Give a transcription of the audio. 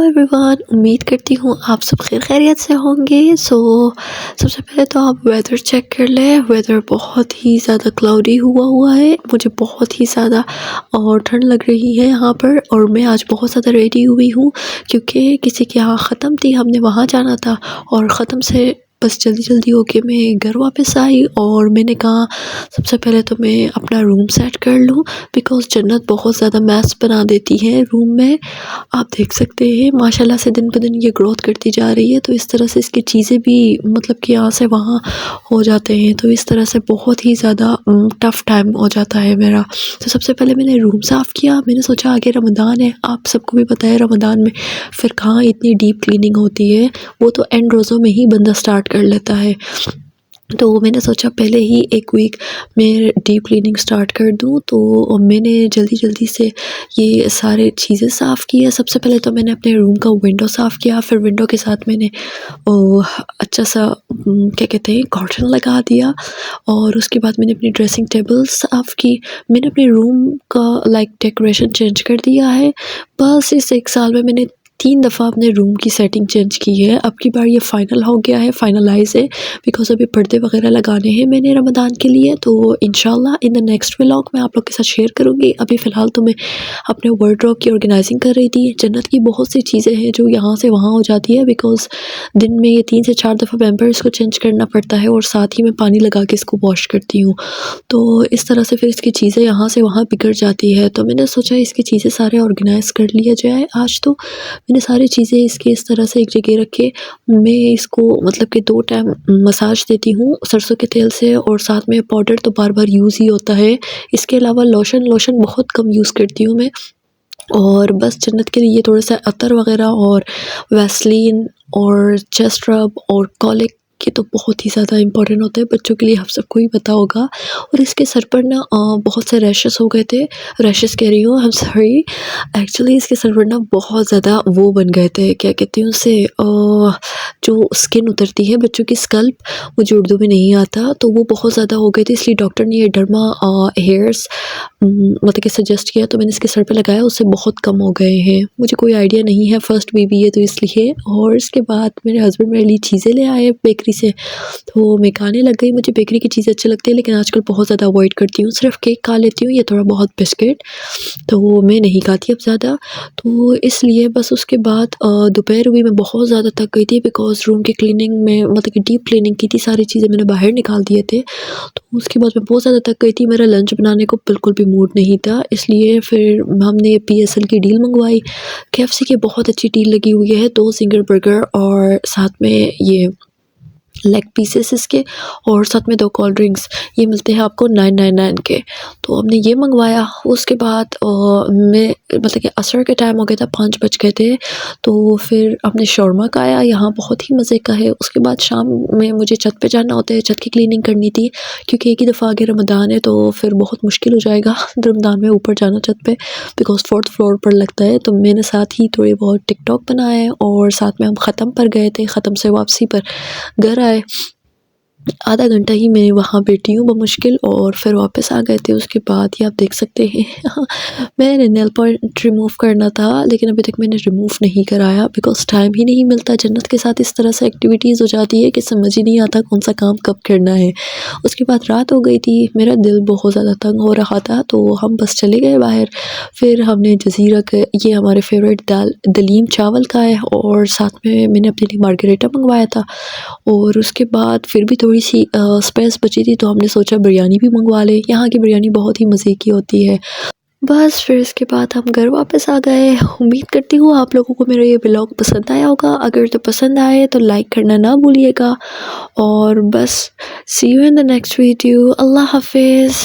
Everyone, उम्मीद करती हूँ आप सब खैरियत से होंगे। सबसे पहले तो आप वेदर चेक कर लें। वेदर बहुत ही ज़्यादा क्लाउडी हुआ है। मुझे बहुत ही ज़्यादा और ठंड लग रही है यहाँ पर, और मैं आज बहुत ज़्यादा रेडी हुई हूँ क्योंकि किसी के यहाँ ख़त्म थी, हमने वहाँ जाना था और ख़त्म से बस जल्दी होके मैं घर वापस आई। और मैंने कहा सबसे पहले तो मैं अपना रूम सेट कर लूँ, बिकॉज़ जन्नत बहुत ज़्यादा मैस बना देती है रूम में। आप देख सकते हैं माशाल्लाह से दिन ब दिन ये ग्रोथ करती जा रही है, तो इस तरह से इसकी चीज़ें भी मतलब कि यहाँ से वहाँ हो जाते हैं, तो इस तरह से बहुत ही ज़्यादा टफ़ टाइम हो जाता है मेरा। तो सबसे पहले मैंने रूम साफ़ किया। मैंने सोचा आगे रमज़ान है, आप सबको भी पता है रमज़ान में फिर कहाँ इतनी डीप क्लीनिंग होती है, वो तो एंड रोज़ों में ही बंदा स्टार्ट कर लेता है। तो मैंने सोचा पहले ही एक वीक में डीप क्लीनिंग स्टार्ट कर दूँ, तो मैंने जल्दी से ये सारे चीज़ें साफ़ की है। सबसे पहले तो मैंने अपने रूम का विंडो साफ़ किया, फिर विंडो के साथ मैंने अच्छा सा क्या कहते हैं कर्टन लगा दिया, और उसके बाद मैंने अपनी ड्रेसिंग टेबल साफ़ की। मैंने अपने रूम का डेकोरेशन चेंज कर दिया है। बस इस 1 साल में मैंने 3 दफ़ा अपने रूम की सेटिंग चेंज की है। अब की बार ये फ़ाइनल हो गया है, फ़ाइनलाइज़ है, बिकॉज़ अभी पर्दे वग़ैरह लगाने हैं मैंने रमज़ान के लिए, तो इंशाल्लाह इन द नेक्स्ट व्लॉग मैं आप लोग के साथ शेयर करूँगी। अभी फ़िलहाल तो मैं अपने वार्डरोब की ऑर्गेनाइज़िंग कर रही थी। जन्नत की बहुत सी चीज़ें हैं जो यहाँ से वहाँ हो जाती है, बिकॉज़ दिन में ये 3 से 4 दफ़ा पैम्पर्स को चेंज करना पड़ता है, और साथ ही मैं पानी लगा के इसको वॉश करती हूँ। तो इस तरह से फिर इसकी चीज़ें यहाँ से वहाँ बिगड़ जाती है, तो मैंने सोचा इसकी चीज़ें सारे ऑर्गेनाइज़ कर लिया जाए आज। तो मैंने सारी चीज़ें इसकी इस तरह से एक जगह रखे। मैं इसको मतलब कि 2 टाइम मसाज देती हूँ सरसों के तेल से, और साथ में पाउडर तो बार-बार यूज़ ही होता है। इसके अलावा लोशन बहुत कम यूज़ करती हूँ मैं, और बस जन्नत के लिए थोड़ा-सा अतर वग़ैरह और वैसलीन और चेस्ट रब और कॉलिक के तो बहुत ही ज़्यादा इम्पोर्टेंट होते हैं बच्चों के लिए, आप सबको ही पता होगा। और इसके सर पर ना बहुत से रैशेस हो गए थे, रैशेस कह रही हूँ, आई एम सॉरी। एक्चुअली इसके सर पर ना बहुत ज़्यादा वो बन गए थे, क्या कहते हैं उसे, जो स्किन उतरती है बच्चों की स्कल्प, मुझे उर्दू में नहीं आता, तो वो बहुत ज़्यादा हो गए थे, इसलिए डॉक्टर ने ये डर्मा हेयर्स मतलब कि सजेस्ट किया, तो मैंने इसके सर पे लगाया, उससे बहुत कम हो गए हैं। मुझे कोई आइडिया नहीं है, फर्स्ट बेबी है तो इसलिए। और इसके बाद मेरे हस्बैंड मेरे लिए चीज़ें ले आए बेकरी से, तो मैं खाने लग गई। मुझे बेकरी की चीज़ें अच्छी लगती है, लेकिन आजकल बहुत ज़्यादा अवॉइड करती हूँ। सिर्फ केक खा लेती हूँ, ये थोड़ा बहुत बिस्किट, तो मैं नहीं खाती अब ज़्यादा, तो इसलिए बस उसके बाद दोपहर हुई, मैं बहुत ज़्यादा थक गई थी, बिकॉज़ रूम की क्लीनिंग में मतलब कि डीप क्लीनिंग की थी, सारी चीज़ें मैंने बाहर निकाल दिए थे। तो उसके बाद मैं बहुत ज़्यादा थक गई थी, मेरा लंच बनाने को बिल्कुल भी मूड नहीं था, इसलिए फिर हमने पीएसएल की डील मंगवाई। केएफसी की बहुत अच्छी डील लगी हुई है, 2 ज़िंगर बर्गर और साथ में ये लेग पीसेस इसके, और साथ में 2 कोल्ड ड्रिंक्स, ये मिलते हैं आपको 999 के। तो हमने ये मंगवाया। उसके बाद मैं मतलब कि असर के टाइम हो गया था, 5 बज गए थे, तो फिर हमने शौरमा खाया, यहाँ बहुत ही मज़े का है। उसके बाद शाम में मुझे छत पे जाना होता है, छत की क्लीनिंग करनी थी, क्योंकि एक ही दफ़ा आगे रमज़ान है, तो फिर बहुत मुश्किल हो जाएगा रमज़ान में ऊपर जाना छत पे, बिकॉज़ 4th फ्लोर पर लगता है। तो मैंने साथ ही थोड़े बहुत टिकटॉक बनाए, और साथ में हम ख़त्म पर गए थे, ख़त्म से वापसी पर घर आए। आधा घंटा ही मैं वहाँ बैठी हूँ बमुश्किल, और फिर वापस आ गए थे। उसके बाद ये आप देख सकते हैं मैंने नेल पॉलिश रिमूव करना था, लेकिन अभी तक मैंने रिमूव नहीं कराया, बिकॉज़ टाइम ही नहीं मिलता। जन्नत के साथ इस तरह से एक्टिविटीज़ हो जाती है कि समझ ही नहीं आता कौन सा काम कब करना है। उसके बाद रात हो गई थी, मेरा दिल बहुत ज़्यादा तंग हो रहा था, तो हम बस चले गए बाहर। फिर हमने जज़ीरा के, ये हमारे फेवरेट दलीम चावल का है, और साथ में मैंने अपने लिए मार्गरेटा मंगवाया था। और उसके बाद फिर भी थोड़ी सी स्पेस बची थी, तो हमने सोचा बिरयानी भी मंगवा लें। यहाँ की बिरयानी बहुत ही मज़े की होती है। बस फिर इसके बाद हम घर वापस आ गए। उम्मीद करती हूँ आप लोगों को मेरा ये व्लॉग पसंद आया होगा। अगर तो पसंद आए तो लाइक करना ना भूलिएगा, और बस see you in the next video. अल्लाह हाफ़िज़।